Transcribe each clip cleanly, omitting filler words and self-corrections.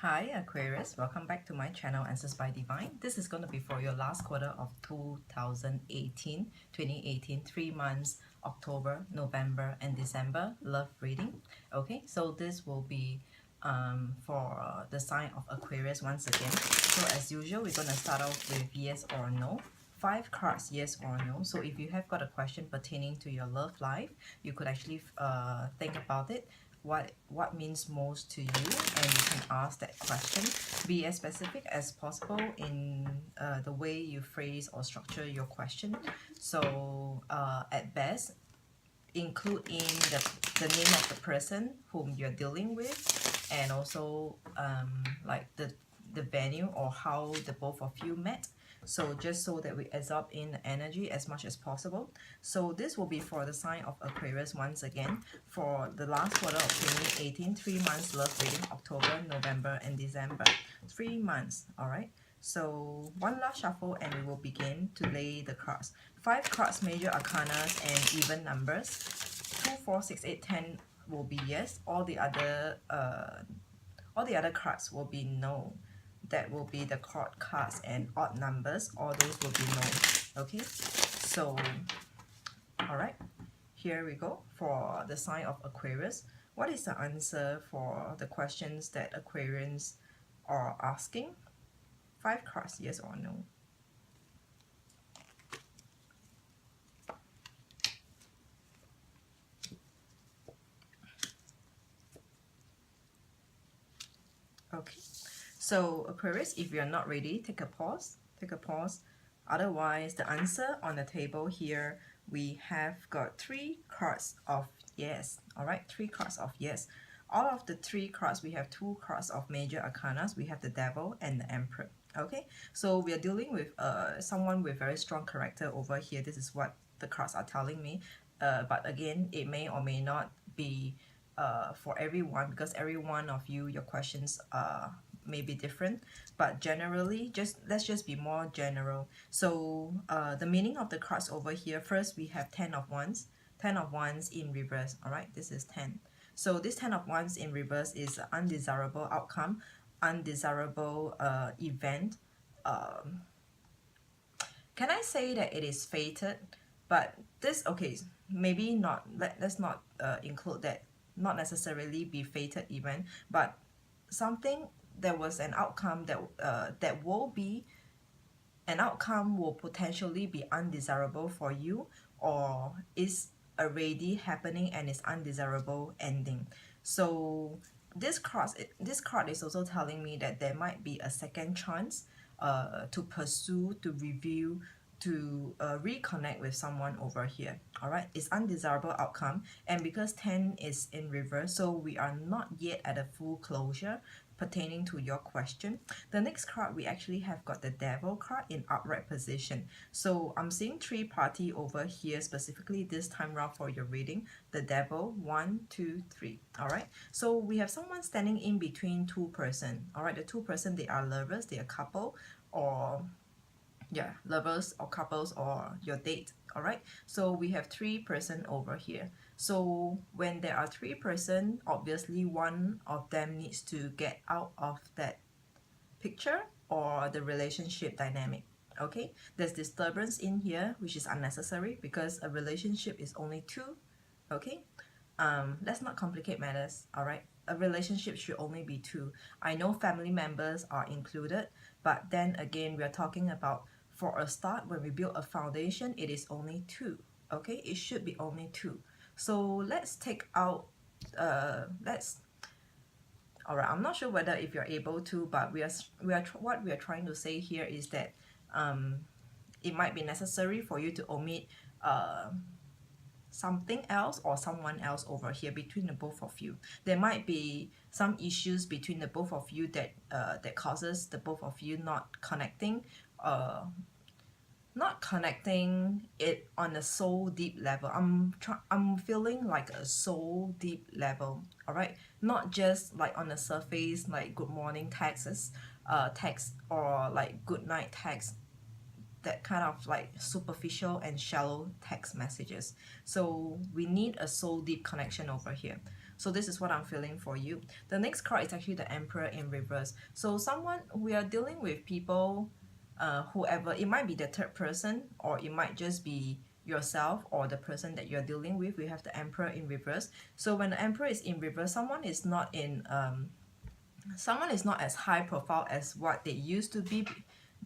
Hi Aquarius, welcome back to my channel Answers by Divine. This is going to be for your last quarter of 2018, 3 months, October, November and December love reading. Okay, so this will be for the sign of Aquarius once again. So as usual, we're going to start off with yes or no. 5 cards, yes or no. So if you have got a question pertaining to your love life, you could actually think about it. What means most to you, and you can ask that question. Be as specific as possible in the way you phrase or structure your question. So at best, include in the name of the person whom you're dealing with, and also like the venue or how the both of you met. So just so that we absorb in the energy as much as possible. So this will be for the sign of Aquarius once again for the last quarter of 2018, 3 months love reading, October, November and December. 3 months, all right? So one last shuffle and we will begin to lay the cards. 5 cards, major arcanas and even numbers. 2, 4, 6, 8, 10 will be yes. All the other cards will be no. That will be the chord cards and odd numbers. All those will be no. Okay, so all right, here we go for the sign of Aquarius. What is the answer for the questions that Aquarians are asking? 5 cards, yes or no. Okay, so Aquarius, if you're not ready, take a pause. Otherwise, the answer on the table here, we have got 3 cards of yes. All right, 3 cards of yes. Out of the 3 cards, we have 2 cards of major arcanas. We have the Devil and the Emperor. Okay, so we are dealing with someone with very strong character over here. This is what the cards are telling me. But again, it may or may not be for everyone, because every one of you, your questions may be different, but generally let's just be more general. So the meaning of the cards over here, first we have 10 of Wands in reverse. All right, this is 10. So this 10 of Wands in reverse is undesirable outcome, undesirable event. Can I say that it is fated? But this, okay, maybe not, let's not include that, not necessarily be fated event, but something, there was an outcome that will be, an outcome will potentially be undesirable for you, or is already happening and is undesirable ending. So this card is also telling me that there might be a second chance to pursue, to review, to reconnect with someone over here. All right, it's undesirable outcome, and because 10 is in reverse, so we are not yet at a full closure pertaining to your question. The next card, we actually have got the Devil card in upright position. So I'm seeing 3 party over here, specifically this time around for your reading. The Devil, 1, 2, 3. All right, so we have someone standing in between 2 person. All right, the 2 person, they are lovers, they are couple, or yeah, lovers or couples or your date. All right, so we have 3 person over here. So when there are 3 person, obviously one of them needs to get out of that picture or the relationship dynamic. Okay, there's disturbance in here, which is unnecessary because a relationship is only 2. Okay, let's not complicate matters. All right, a relationship should only be 2. I know family members are included, but then again, we are talking about, for a start, when we build a foundation, it is only 2. Okay, it should be only 2. So let's take out all right, I'm not sure whether if you're able to, but what we are trying to say here is that it might be necessary for you to omit something else or someone else over here between the both of you. There might be some issues between the both of you that that causes the both of you not connecting it on a soul deep level. I'm feeling like a soul deep level. All right, not just like on the surface, like good morning texts, text, or like good night text, that kind of like superficial and shallow text messages. So we need a soul deep connection over here. So this is what I'm feeling for you. The next card is actually the Emperor in reverse. So someone, we are dealing with people, whoever, it might be the third person, or it might just be yourself or the person that you're dealing with. We have the Emperor in reverse. So when the Emperor is in reverse, someone is not as high profile as what they used to be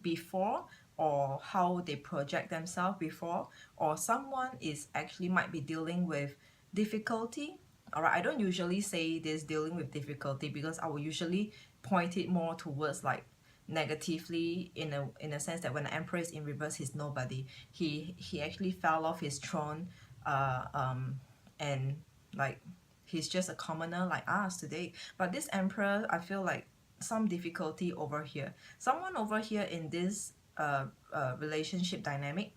before, or how they project themselves before, or someone is actually might be dealing with difficulty. All right, I don't usually say this dealing with difficulty, because I will usually point it more towards like negatively, in a sense that when the Emperor is in reverse, he's nobody. He actually fell off his throne, and like he's just a commoner like us today. But this Emperor, I feel like some difficulty over here. Someone over here in this relationship dynamic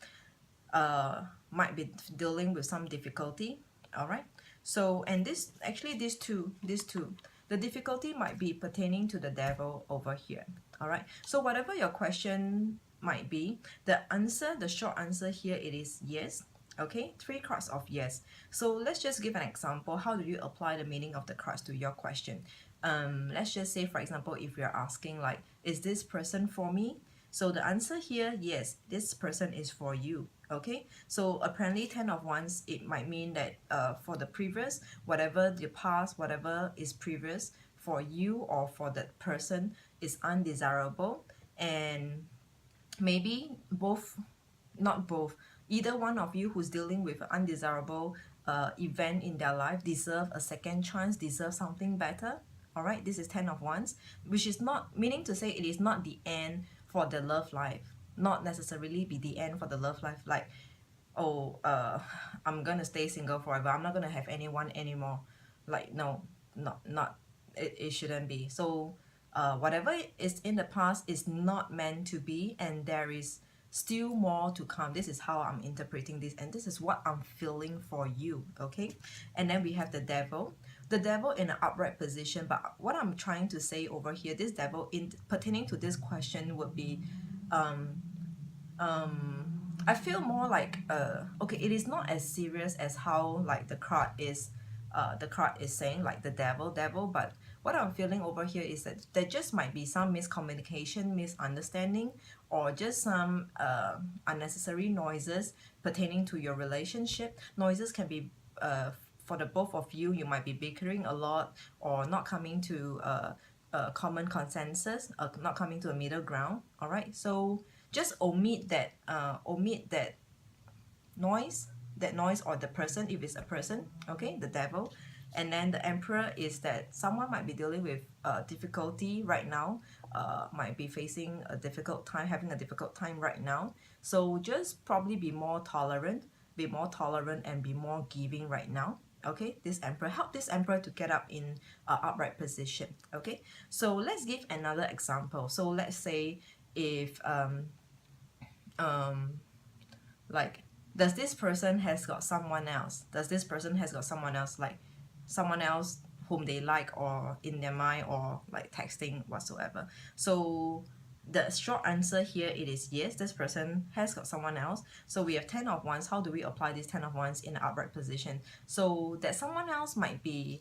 might be dealing with some difficulty. All right. So, and this actually these two, the difficulty might be pertaining to the devil over here. All right. So whatever your question might be, the answer, the short answer here, it is yes. Okay, 3 cards of yes. So let's just give an example. How do you apply the meaning of the cards to your question? Let's just say, for example, if you're asking like, is this person for me? So the answer here, yes, this person is for you. Okay, so apparently 10 of Wands, it might mean that for the previous, whatever the past, whatever is previous for you or for that person is undesirable, and maybe both, not both, either one of you who's dealing with an undesirable event in their life deserve a second chance, deserve something better. All right, this is 10 of Wands, which is not meaning to say it is not the end for the love life, not necessarily be the end for the love life, like, oh, I'm gonna stay single forever, I'm not gonna have anyone anymore. Like, no, not it shouldn't be. So whatever is in the past is not meant to be, and there is still more to come. This is how I'm interpreting this, and this is what I'm feeling for you. Okay, and then we have the devil, in an upright position. But what I'm trying to say over here, this devil in pertaining to this question would be I feel more like okay, it is not as serious as how like the card is saying, like the devil. But what I'm feeling over here is that there just might be some miscommunication, misunderstanding, or just some unnecessary noises pertaining to your relationship. Noises can be for the both of you. You might be bickering a lot, or not coming to a common consensus, not coming to a middle ground. All right, so just omit that noise, or the person, if it's a person. Okay, the devil. And then the Emperor is that someone might be dealing with difficulty right now, might be facing a difficult time, having a difficult time right now. So just probably be more tolerant, and be more giving right now. Okay, this Emperor, help this Emperor to get up in upright position. Okay, so let's give another example. So let's say if like, does this person has got someone else, like someone else whom they like, or in their mind, or like texting whatsoever. So the short answer here, it is yes, this person has got someone else. So we have 10 of Wands. How do we apply this 10 of Wands in an upright position? So that someone else might be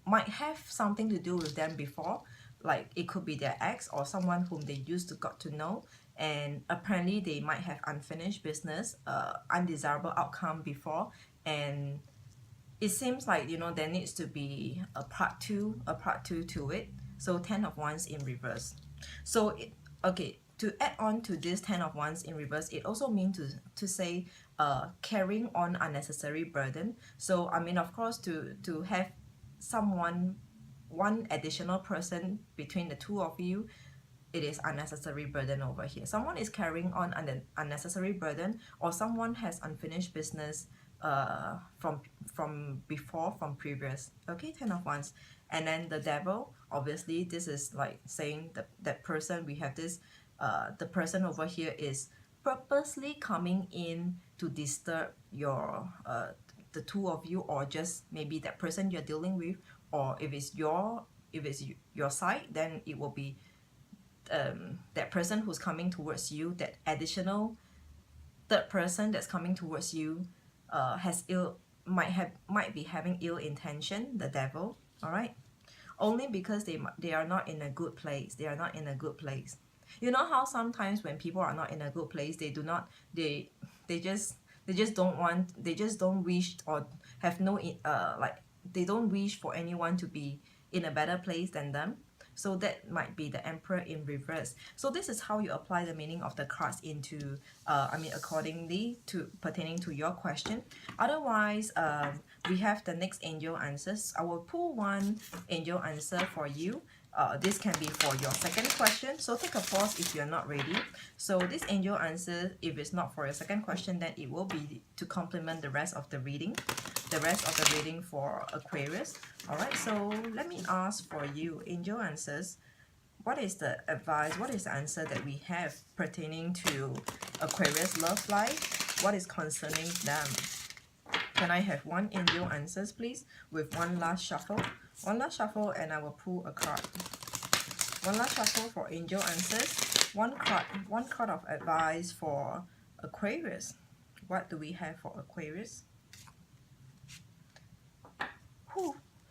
might have something to do with them before, like it could be their ex or someone whom they used to got to know, and apparently they might have unfinished business, undesirable outcome before, and it seems like, you know, there needs to be a part two to it. So 10 of Wands in reverse. So okay, to add on to this 10 of Wands in reverse, it also means to say carrying on unnecessary burden. So I mean, of course, to have one additional person between the two of you, it is unnecessary burden over here. Someone is carrying on an unnecessary burden, or someone has unfinished business from before, from previous. Okay, 10 of Wands. And then the devil, obviously this is like saying that person, we have this the person over here is purposely coming in to disturb your the two of you, or just maybe that person you're dealing with, or if it's your side, then it will be that person who's coming towards you, that additional third person that's coming towards you has might be having ill intention, the devil, all right? Only because they are not in a good place. They are not in a good place. You know how sometimes when people are not in a good place, they do not, they just don't want, they just don't wish or have no like, they don't wish for anyone to be in a better place than them. So that might be the Emperor in reverse. So this is how you apply the meaning of the cards into, accordingly to pertaining to your question. Otherwise, we have the next angel answers. I will pull one angel answer for you. This can be for your second question. So take a pause if you're not ready. So this angel answer, if it's not for your second question, then it will be to complement the rest of the reading. The rest of the reading for Aquarius. Alright, so let me ask for you, angel answers. What is the advice, what is the answer that we have pertaining to Aquarius love life? What is concerning them? Can I have one angel answers, please, with one last shuffle? One last shuffle and I will pull a card. One last shuffle for angel answers. One card of advice for Aquarius. What do we have for Aquarius?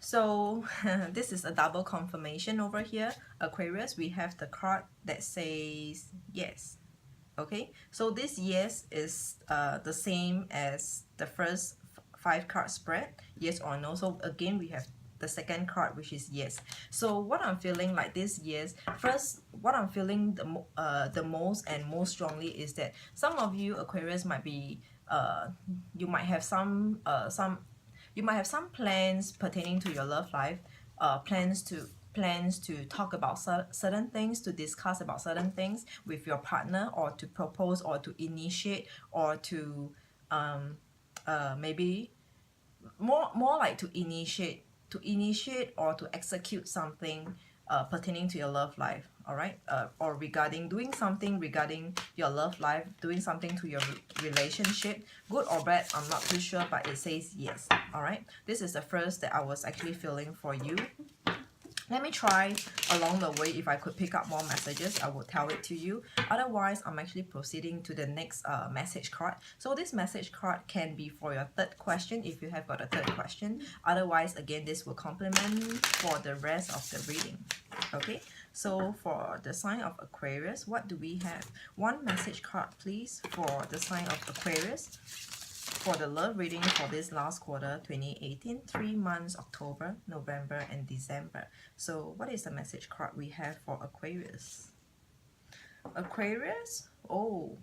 So this is a double confirmation over here. Aquarius, we have the card that says yes. Okay, so this yes is the same as the first 5 card spread, yes or no. So again, we have the second card, which is yes. So what I'm feeling like this yes, first, what I'm feeling the most and most strongly is that some of you Aquarius might be you might have some plans pertaining to your love life, plans to talk about certain things, to discuss about certain things with your partner, or to propose, or to initiate, or to maybe more like to initiate or to execute something pertaining to your love life, all right, or regarding doing something regarding your love life, doing something to your relationship, good or bad, I'm not too sure, but it says yes. All right, this is the first that I was actually feeling for you. Let me try along the way. If I could pick up more messages, I will tell it to you. Otherwise, I'm actually proceeding to the next message card. So this message card can be for your third question if you have got a third question. Otherwise, again, this will complement for the rest of the reading. Okay, so for the sign of Aquarius, what do we have? One message card, please, for the sign of Aquarius. For the love reading for this last quarter, 2018, 3 months, October, November, and December. So what is the message card we have for Aquarius? Aquarius? Oh,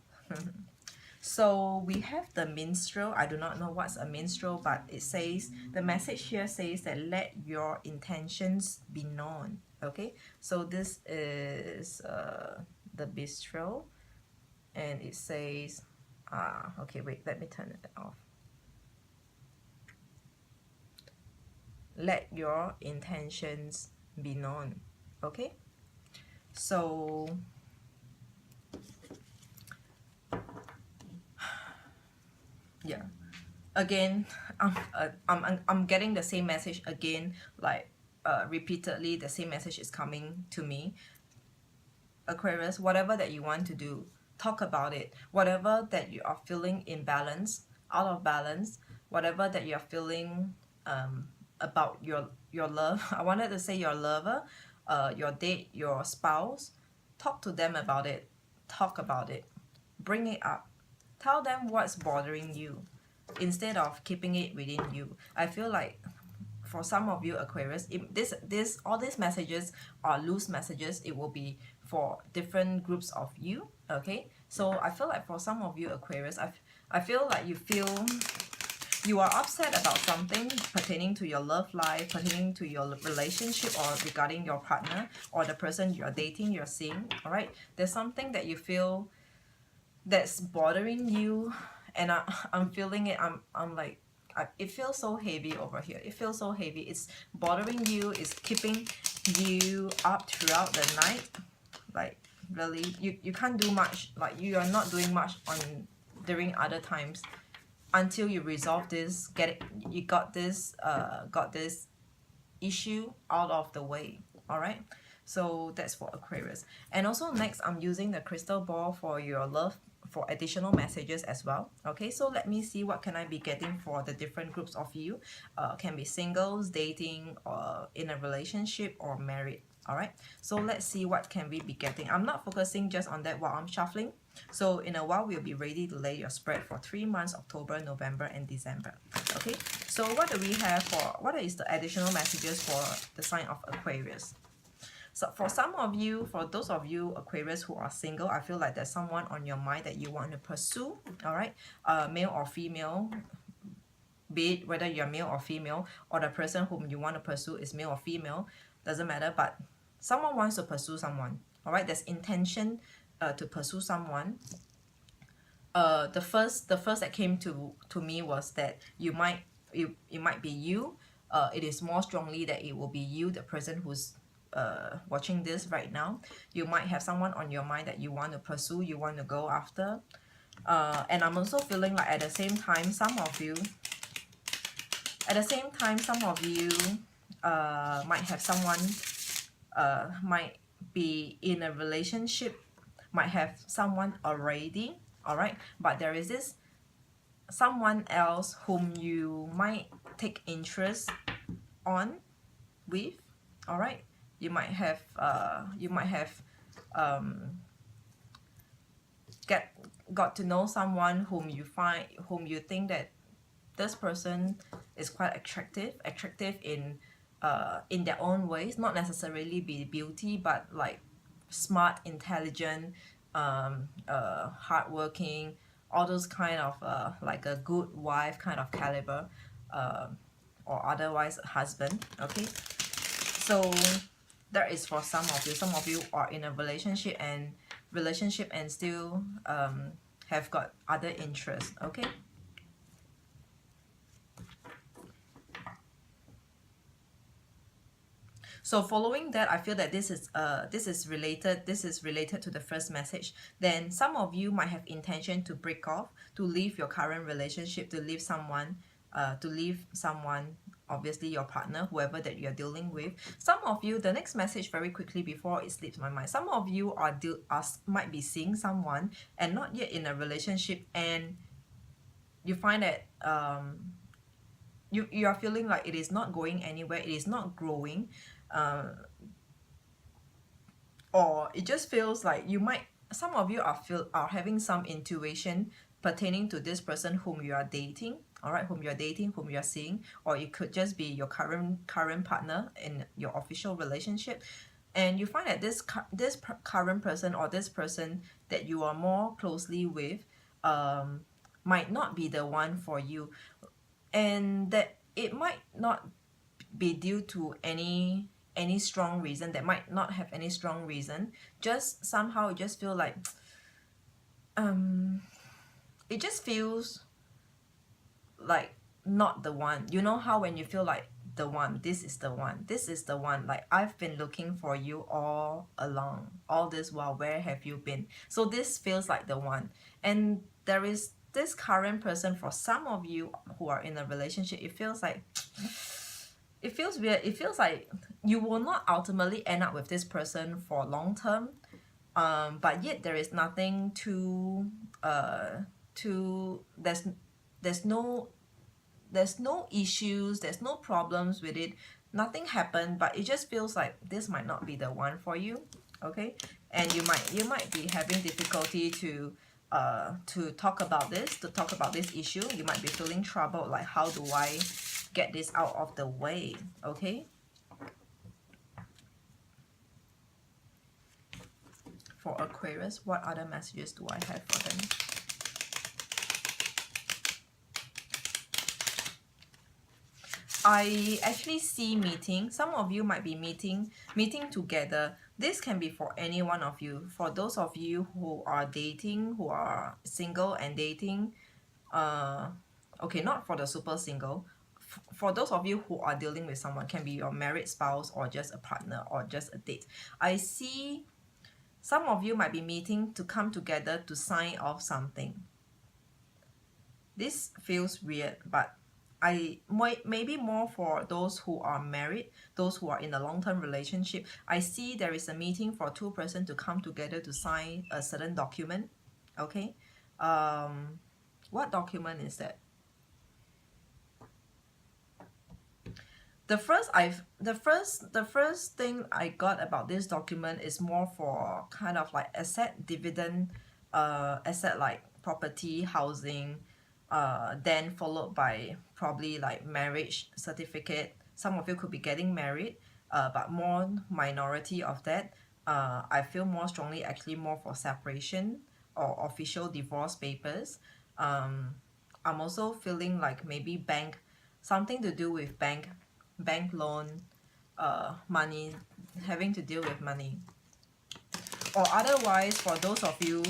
so we have the minstrel. I do not know what's a minstrel, but it says, the message here says that let your intentions be known. Okay, so this is the minstrel, and it says, okay, wait, let me turn it off. Let your intentions be known. Okay, so yeah, again, I'm getting the same message again, like repeatedly the same message is coming to me. Aquarius, whatever that you want to do, talk about it. Whatever that you are feeling imbalance, out of balance, whatever that you are feeling about your love, I wanted to say your lover, your date, your spouse, talk to them about it. Talk about it. Bring it up. Tell them what's bothering you instead of keeping it within you. I feel like for some of you Aquarius, all these messages are loose messages. It will be for different groups of you. Okay, so I feel like for some of you Aquarius, I feel like you are upset about something pertaining to your love life, pertaining to your relationship, or regarding your partner or the person you're dating, you're seeing. All right, there's something that you feel that's bothering you, and I'm feeling it. I'm like, it feels so heavy over here. It feels so heavy. It's bothering you. It's keeping you up throughout the night. Like, really, you can't do much. Like, you are not doing much during other times until you resolve this. You got this issue out of the way. All right, so that's for Aquarius. And also next, I'm using the crystal ball for your love, for additional messages as well. Okay, so let me see what can I be getting for the different groups of you. Can be singles, dating, or in a relationship, or married. All right, so let's see what can we be getting. I'm not focusing just on that while I'm shuffling. So in a while, we'll be ready to lay your spread for 3 months, October, November, and December. Okay, so what do we have for, what is the additional messages for the sign of Aquarius? So for some of you, for those of you Aquarius who are single, I feel like there's someone on your mind that you want to pursue, all right? Male or female, be it whether you're male or female, or the person whom you want to pursue is male or female, doesn't matter, but someone wants to pursue someone, all right? There's intention to pursue someone. The first that came to me was that it might be you. It is more strongly that it will be you, the person who's watching this right now. You might have someone on your mind that you want to pursue, you want to go after. And I'm also feeling like at the same time, some of you might have someone, might be in a relationship, might have someone already, all right? But there is this someone else whom you might take interest on with, all right? You might have got to know someone whom you think that this person is quite attractive in their own ways, not necessarily be beauty, but like smart, intelligent, hardworking, all those kind of like a good wife kind of caliber, or otherwise husband. Okay, so that is for some of you. Some of you are in a relationship and still have got other interests. Okay, so following that, I feel that this is related to the first message. Then some of you might have intention to break off, to leave your current relationship, to leave someone, obviously your partner, whoever that you're dealing with. Some of you, the next message very quickly before it slips my mind, some of you might be seeing someone and not yet in a relationship, and you find that you are feeling like it is not going anywhere, it is not growing, or it just feels like some of you are having some intuition pertaining to this person whom you are dating, all right, whom you're seeing, or it could just be your current partner in your official relationship, and you find that this current person, or this person that you are more closely with, might not be the one for you, and that it might not be due to any strong reason. That might not have any strong reason, just somehow you just feel like it just feels like not the one. You know how when you feel like the one, this is the one, like I've been looking for you all along, all this while, where have you been? So this feels like the one. And there is this current person, for some of you who are in a relationship, it feels like, it feels weird, it feels like you will not ultimately end up with this person for long term, but yet there is nothing there's no issues, there's no problems with it, nothing happened, but it just feels like this might not be the one for you. Okay, and you might be having difficulty to talk about this issue. You might be feeling troubled, like how do I get this out of the way? Okay, for Aquarius, what other messages do I have for them? I actually see meeting. Some of you might be meeting together. This can be for any one of you. For those of you who are dating, who are single and dating, okay, not for the super single. For those of you who are dealing with someone, can be your married spouse or just a partner or just a date. I see some of you might be meeting to come together to sign off something. This feels weird, but maybe more for those who are married, those who are in a long-term relationship. I see there is a meeting for two persons to come together to sign a certain document. Okay, What document is that? The first thing I got about this document is more for kind of like asset dividend, asset like property, housing, then followed by probably like marriage certificate. Some of you could be getting married, but more minority of that. I feel more strongly actually more for separation or official divorce papers. I'm also feeling like maybe bank, something to do with bank loan, money, having to deal with money. Or otherwise, for those of you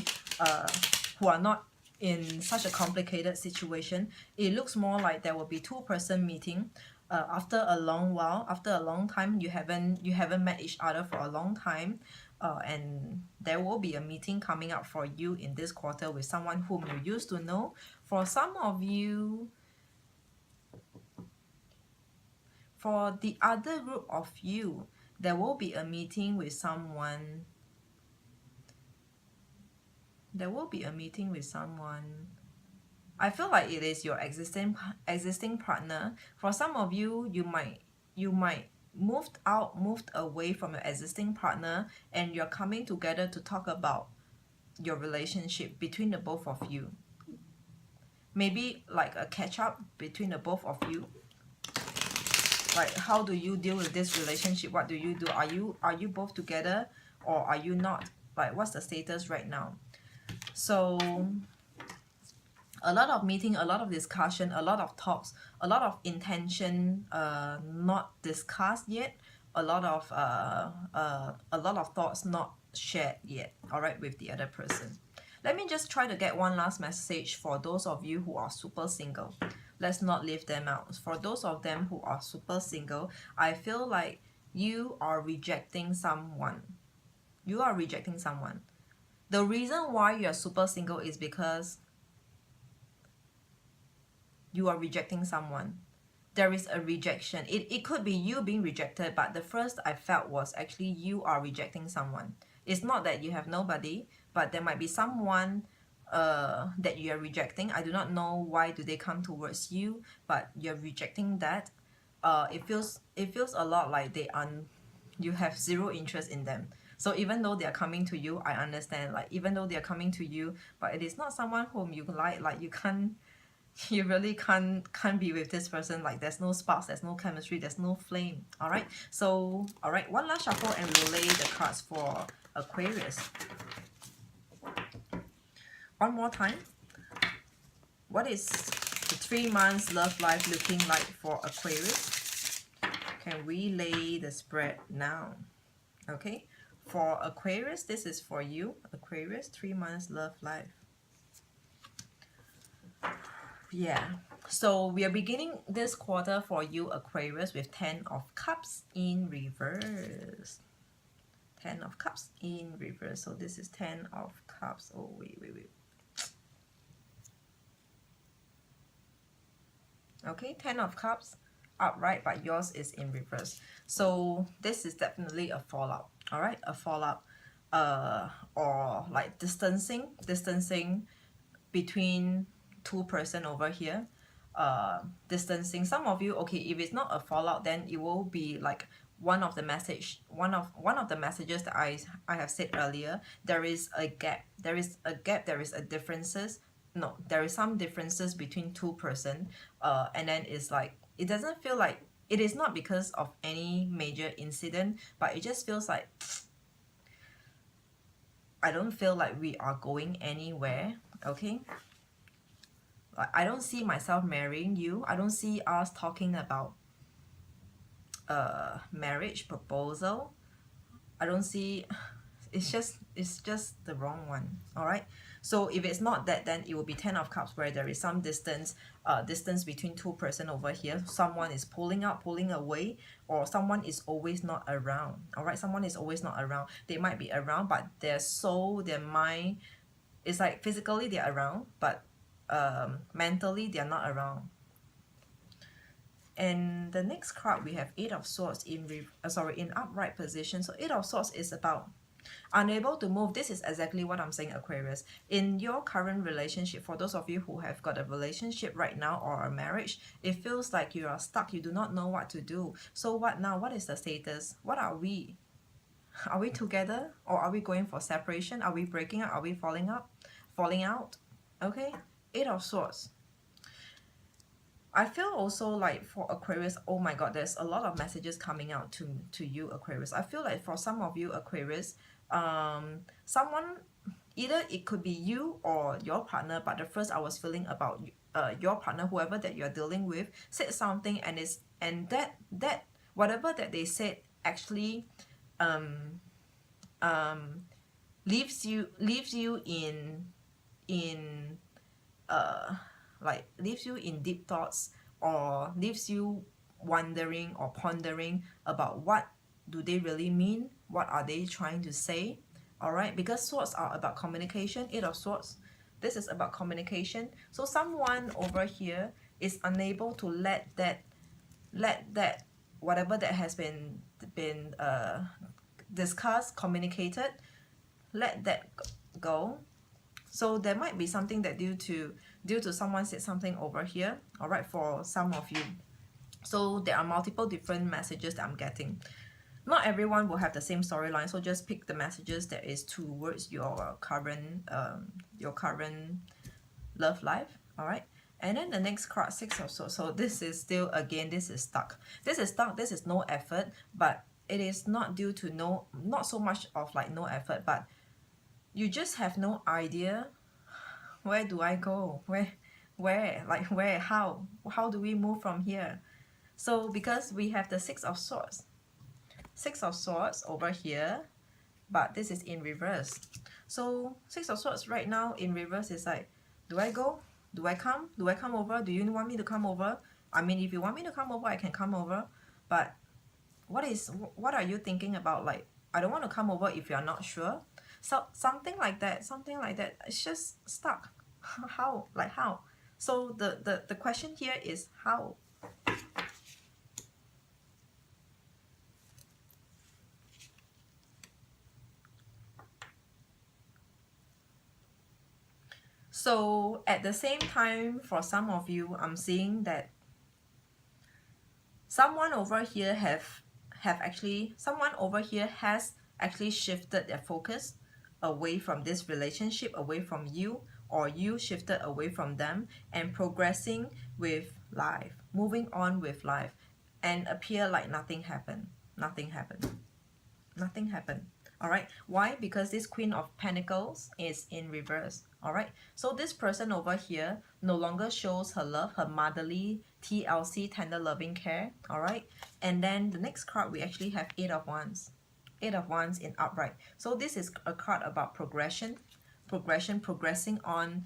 who are not in such a complicated situation, it looks more like there will be two-person meeting. After a long while, after a long time, you haven't met each other for a long time, and there will be a meeting coming up for you in this quarter with someone whom you used to know. For some of you, for the other group of you, there will be a meeting with someone. There will be a meeting with someone. I feel like it is your existing partner. For some of you, you might moved away from your existing partner, and you're coming together to talk about your relationship between the both of you. Maybe like a catch up between the both of you. Like, how do you deal with this relationship? What do you do? Are you both together, or are you not? Like, what's the status right now? So a lot of meeting, a lot of discussion, a lot of talks, a lot of intention not discussed yet, a lot of thoughts not shared yet, all right, with the other person. Let me just try to get one last message for those of you who are super single. Let's not leave them out. For those of them who are super single, I feel like you are rejecting someone. You are rejecting someone. The reason why you are super single is because you are rejecting someone. There is a rejection. It could be you being rejected, but the first I felt was actually you are rejecting someone. It's not that you have nobody, but there might be someone that you are rejecting. I do not know why do they come towards you, but you're rejecting that. It feels a lot like you have zero interest in them. So even though they are coming to you, I understand. Like, even though they are coming to you, but it is not someone whom you like. Like, you really can't be with this person. Like, there's no sparks, there's no chemistry, there's no flame. All right. So, all right, one last shuffle and we'll lay the cards for Aquarius. One more time. What is the 3 months love life looking like for Aquarius? Can we lay the spread now? Okay. For Aquarius, this is for you. Aquarius, 3 months love life. Yeah. So we are beginning this quarter for you, Aquarius, with 10 of Cups in reverse. 10 of Cups in reverse. So this is 10 of Cups. Oh, wait. Okay, 10 of Cups upright, but yours is in reverse. So this is definitely a fallout. All right, a fallout, or like distancing between two person over here. Distancing. Some of you, okay, if it's not a fallout, then it will be like one of the messages that I have said earlier. There is a gap. There is a differences. No, there is some differences between two person. And then it's like, it doesn't feel like, it is not because of any major incident, but it just feels like I don't feel like we are going anywhere. Okay, like, I don't see myself marrying you. I don't see us talking about marriage proposal. I don't see, it's just the wrong one. All right, so if it's not that, then it will be 10 of Cups, where there is some distance between two person over here. Someone is pulling out, pulling away, or someone is always not around. All right, someone is always not around. They might be around, but their soul, their mind, it's like physically they're around, but mentally they're not around. And the next card, we have 8 of Swords in upright position. So 8 of Swords is about Unable to move, this is exactly what I'm saying, Aquarius. In your current relationship, for those of you who have got a relationship right now or a marriage, it feels like you are stuck. You do not know what to do. So what now? What is the status? What are we? Are we together or are we going for separation? Are we breaking up? Are we falling out? Okay, Eight of Swords. I feel also like for Aquarius, oh my god, there's a lot of messages coming out to you, Aquarius. I feel like for some of you, Aquarius, someone, either it could be you or your partner, but the first I was feeling about your partner, whoever that you're dealing with, said something, and that whatever that they said actually leaves you in like leaves you in deep thoughts, or leaves you wondering or pondering about what do they really mean, what are they trying to say. All right, because swords are about communication. Eight of Swords, this is about communication. So someone over here is unable to let that whatever that has been discussed, communicated, let that go. So there might be something that due to someone said something over here, all right, for some of you. So there are multiple different messages that I'm getting. Not everyone will have the same storyline, so just pick the messages that is towards your current love life, all right? And then the next card, Six of Swords. So this is still, again, this is stuck. This is stuck, this is no effort, but it is not due to not so much of like no effort, but you just have no idea, where do I go? Where, how do we move from here? So because we have the Six of Swords over here, but this is in reverse. So Six of Swords right now in reverse is like, do I go? Do I come? Do I come over? Do you want me to come over? I mean, if you want me to come over, I can come over. But what are you thinking about? Like, I don't want to come over if you're not sure. So something like that. It's just stuck. How? Like how? So the question here is how? So at the same time, for some of you, I'm seeing that someone over here someone over here has actually shifted their focus away from this relationship, away from you, or you shifted away from them and progressing with life, moving on with life, and appear like nothing happened. All right, why? Because this Queen of Pentacles is in reverse. All right, so this person over here no longer shows her love, her motherly TLC, tender loving care. All right, and then the next card we actually have Eight of Wands in upright. So this is a card about progressing on,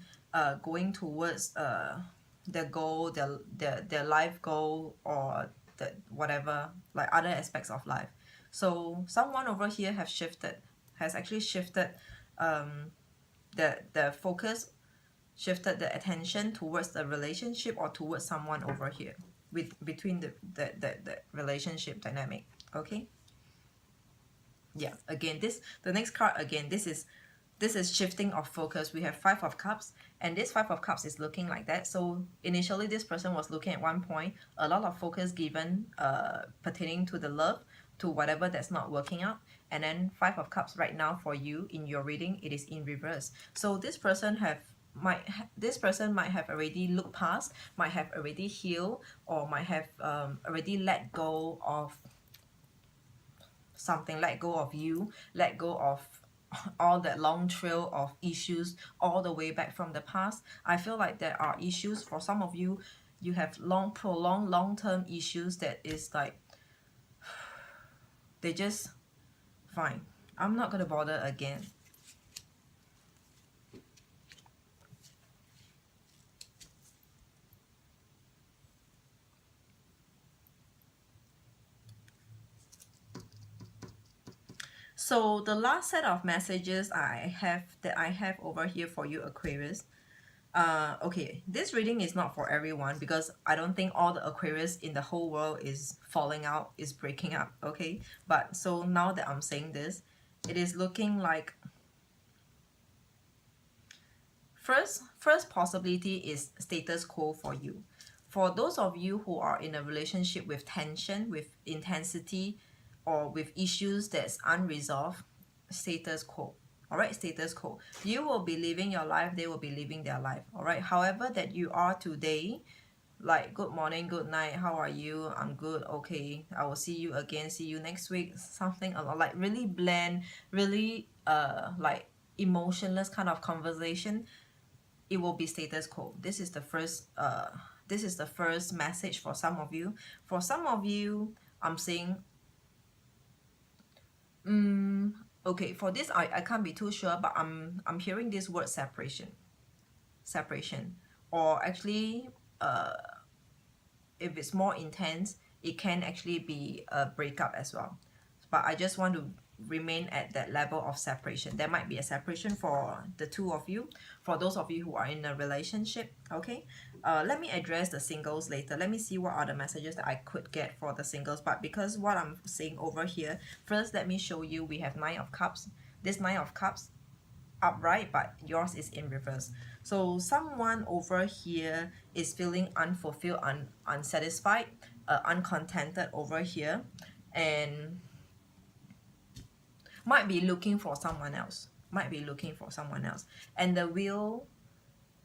going towards their goal, their life goal, or the whatever, like other aspects of life. So someone over here has actually shifted the focus, shifted the attention towards the relationship or towards someone over here between the relationship dynamic. Okay, yeah, again, the next card, again, this is shifting of focus. We have Five of Cups, and this Five of Cups is looking like that. So initially this person was looking at one point, a lot of focus given pertaining to the love, to whatever that's not working out, and then Five of Cups right now for you in your reading, it is in reverse. So this person might have already looked past, might have already healed, or might have already let go of something, let go of you, let go of all that long trail of issues all the way back from the past. I feel like there are issues for some of you. You have prolonged long-term issues that is like, they just, fine, I'm not gonna bother again. So the last set of messages I have over here for you, Aquarius. Okay, this reading is not for everyone, because I don't think all the Aquarius in the whole world is falling out, is breaking up, okay? But so now that I'm saying this, it is looking like first possibility is status quo for you. For those of you who are in a relationship with tension, with intensity, or with issues that's unresolved, status quo. All right, status quo. You will be living your life, they will be living their life. All right, however that you are today, like good morning, good night, how are you? I'm good, okay, I will see you again, see you next week, something a lot like really bland, really like emotionless kind of conversation. It will be status quo. This is the first message for some of you. For some of you, I'm saying okay, for this I can't be too sure, but I'm hearing this word separation. Or actually if it's more intense, it can actually be a breakup as well. But I just want to remain at that level of separation. There might be a separation for the two of you, for those of you who are in a relationship. Okay, let me address the singles later. Let me see what are the messages that I could get for the singles. But because what I'm saying over here, first let me show you. We have Nine of Cups. This Nine of Cups upright, but yours is in reverse. So someone over here is feeling unfulfilled, unsatisfied, uncontented over here, and might be looking for someone else. And the wheel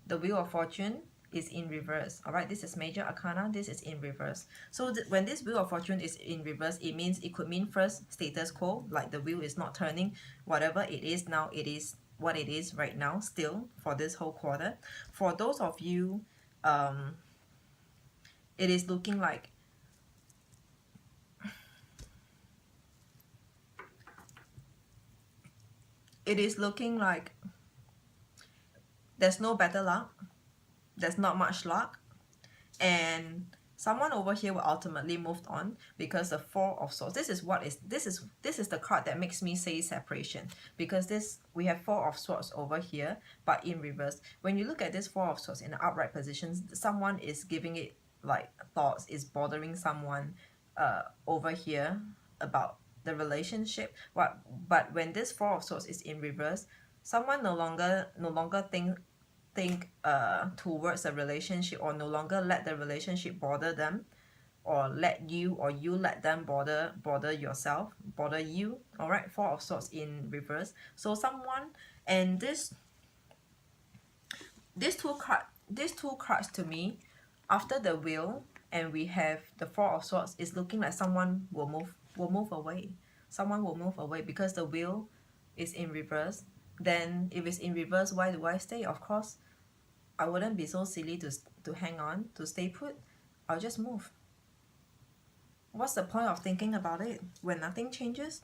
of fortune is in reverse. All right, this is major arcana, this is in reverse. So when this wheel of fortune is in reverse, it means, it could mean first status quo, like the wheel is not turning. Whatever it is now, it is what it is right now, still for this whole quarter. For those of you, it is looking like there's no better luck, there's not much luck, and someone over here will ultimately move on, because the Four of Swords, this is the card that makes me say separation, because we have Four of Swords over here but in reverse. When you look at this Four of Swords in the upright positions, someone is giving it like thoughts, is bothering someone over here about the relationship. But when this Four of Swords is in reverse, someone no longer think towards a relationship, or no longer let the relationship bother them, or you let them bother you. All right, Four of Swords in reverse. So someone, and these two cards to me, after the wheel and we have the Four of Swords, is looking like someone will move away. Someone will move away because the wheel is in reverse. Then if it's in reverse, why do I stay? Of course, I wouldn't be so silly to hang on, to stay put. I'll just move. What's the point of thinking about it when nothing changes?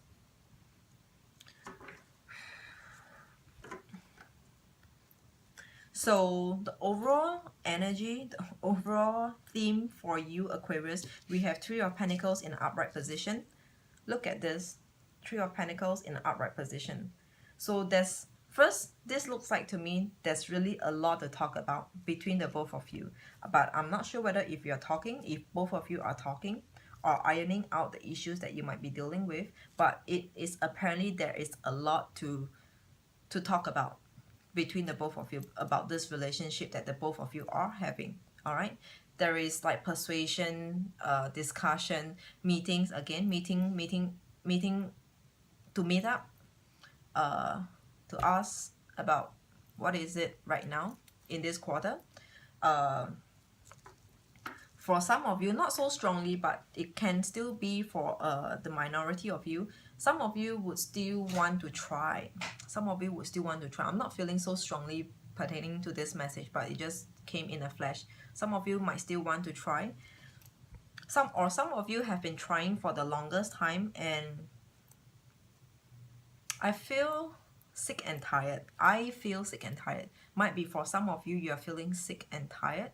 So the overall energy, the overall theme for you, Aquarius, we have Three of Pentacles in an upright position. Look at this, Three of Pentacles in an upright position. So this looks like to me there's really a lot to talk about between the both of you. But I'm not sure whether if both of you are talking or ironing out the issues that you might be dealing with. But it is apparently there is a lot to talk about between the both of you about this relationship that the both of you are having. All right, there is like persuasion, discussion, meetings, again meeting to meet up, to ask about what is it right now in this quarter. For some of you, not so strongly, but it can still be for the minority of you. Some of you would still want to try. I'm not feeling so strongly pertaining to this message, but it just came in a flash. Some of you might still want to try. Some of you have been trying for the longest time, and I feel sick and tired. Might be for some of you, you are feeling sick and tired.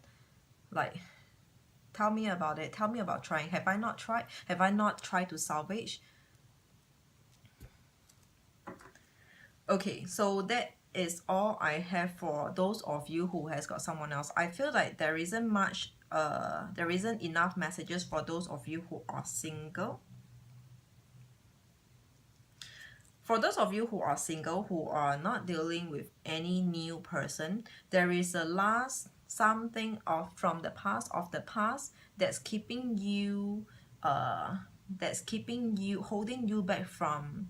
Like, tell me about it. Tell me about trying. Have I not tried? Have I not tried to salvage? Okay, so that is all I have for those of you who has got someone else. I feel like there isn't enough messages for those of you who are single. For those of you who are single, who are not dealing with any new person, there is a last something from the past, that's keeping you holding you back from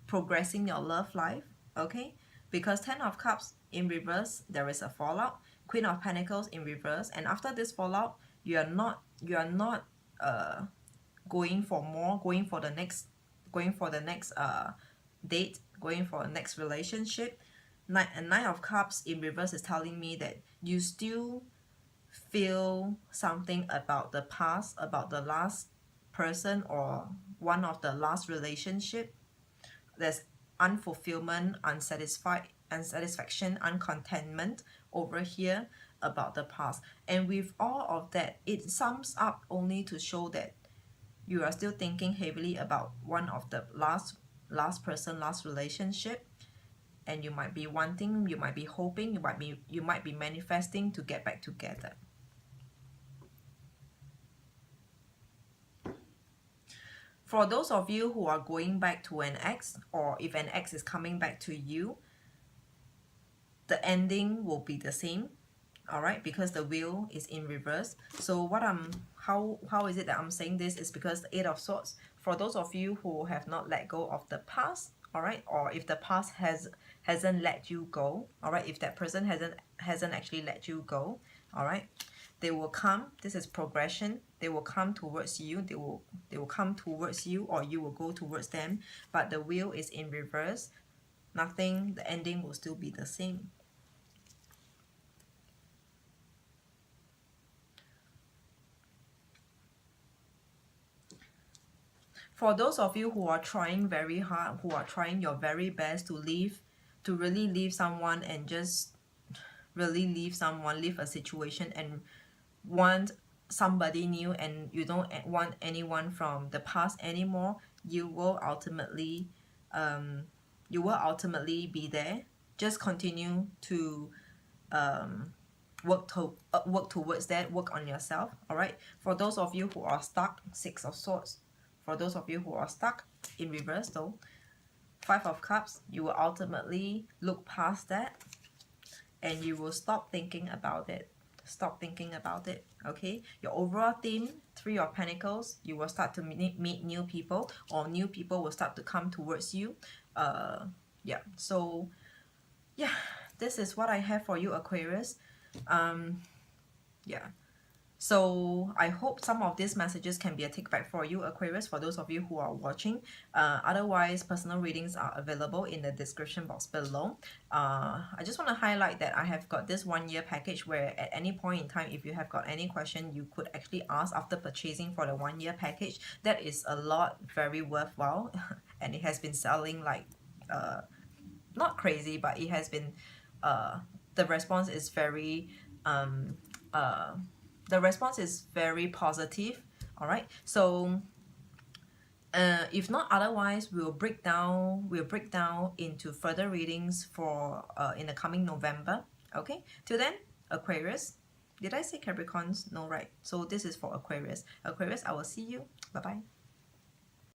progressing your love life. Okay, because 10 of Cups in reverse, there is a fallout. Queen of Pentacles in reverse, and after this fallout, you are not going for more, going for the next date, going for a next relationship. Nine of Cups in reverse is telling me that you still feel something about the past, about the last person or one of the last relationship. There's unfulfillment, unsatisfaction, uncontentment over here about the past. And with all of that, it sums up only to show that you are still thinking heavily about one of the last person, last relationship, and you might be wanting, you might be hoping, you might be manifesting to get back together. For those of you who are going back to an ex, or if an ex is coming back to you, the ending will be the same, all right, because the wheel is in reverse. So how is it that I'm saying this is because the Eight of Swords, for those of you who have not let go of the past, all right, or if the past hasn't let you go, all right, if that person hasn't actually let you go, all right, they will come. This is progression. They will come towards you. They will come towards you, or you will go towards them, but the wheel is in reverse. Nothing, the ending will still be the same. For those of you who are trying very hard, who are trying your very best to really leave someone and just really leave a situation and want somebody new, and you don't want anyone from the past anymore, you will ultimately be there. Just continue to work towards that, work on yourself, all right? For those of you who are stuck, Six of Swords. For those of you who are stuck in reverse though, Five of Cups, you will ultimately look past that and you will stop thinking about it. Stop thinking about it, okay? Your overall theme, Three of Pentacles, you will start to meet new people, or new people will start to come towards you. Yeah, so yeah, this is what I have for you, Aquarius. Yeah. So I hope some of these messages can be a take back for you, Aquarius, for those of you who are watching. Otherwise, personal readings are available in the description box below. I just want to highlight that I have got this 1-year package where at any point in time, if you have got any question, you could actually ask after purchasing for the 1-year package. That is a lot, very worthwhile, and it has been selling like, not crazy, but it has been, the response is very, positive, all right? So if not otherwise, we'll break down into further readings for in the coming November. Okay, till then, Aquarius, did I say Capricorns? No, right? So this is for Aquarius. I will see you. Bye bye.